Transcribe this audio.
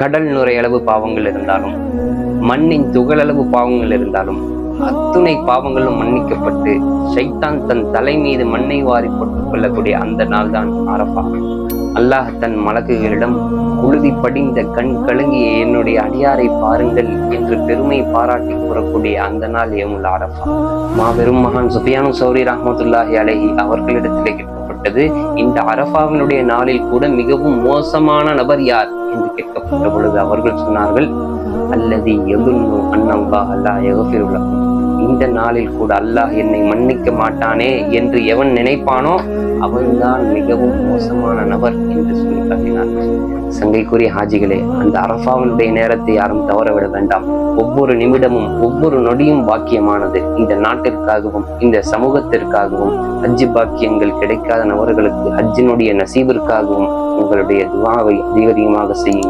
கடல் நுரையளவு பாவங்கள் இருந்தாலும், மண்ணின் துகளளவு பாவங்கள் இருந்தாலும், அத்துணை பாவங்களும் மன்னிக்கப்பட்டு ஷைத்தான் தன் தலை மீது மண்ணை வாரி போட்டுக் கொள்ளக்கூடிய அந்த நாள் தான் அரஃபா. அல்லாஹ் தன் மலக்குகளிடம் உழுதி படிந்த கண் கலங்கிய என்னுடைய அடியாரை பாருங்கள் என்று பெருமை பாராட்டி கூறக்கூடிய அந்த நாள் யவுமுல் அரஃபா. மாபெரும் மகான் சுஃபியானு சௌரி ரஹ்மத்துல்லாஹி அலைஹி அவர்களிடத்திலே கேட்கப்பட்டது, இந்த அரஃபாவினுடைய நாளில் கூட மிகவும் மோசமான நபர் யார் என்று கேட்கப்பட்ட பொழுது அவர்கள் சொன்னார்கள், அல்லதி யதுன்னு அன்னல்லாஹ் லா யக்ஃபிரு லஹு, இந்த நாளில் கூட அல்லாஹ் என்னை மன்னிக்க மாட்டானே என்று எவன் நினைப்பானோ அவன்தான் மிகவும் மோசமான நபர் என்று சொல்லி காட்டினார்கள். சங்கைக்குரிய ஹாஜிகளே, அந்த அரஃபாவினுடைய நேரத்தை யாரும் தவறவிட வேண்டாம். ஒவ்வொரு நிமிடமும் ஒவ்வொரு நொடியும் பாக்கியமானது. இந்த நாட்டிற்காகவும் இந்த சமூகத்திற்காகவும் ஹஜ்ஜு பாக்கியங்கள் கிடைக்காத நபர்களுக்கு ஹஜ்ஜினுடைய நசீபிற்காகவும் உங்களுடைய துஆவை அதிகமாக செய்யுங்கள்.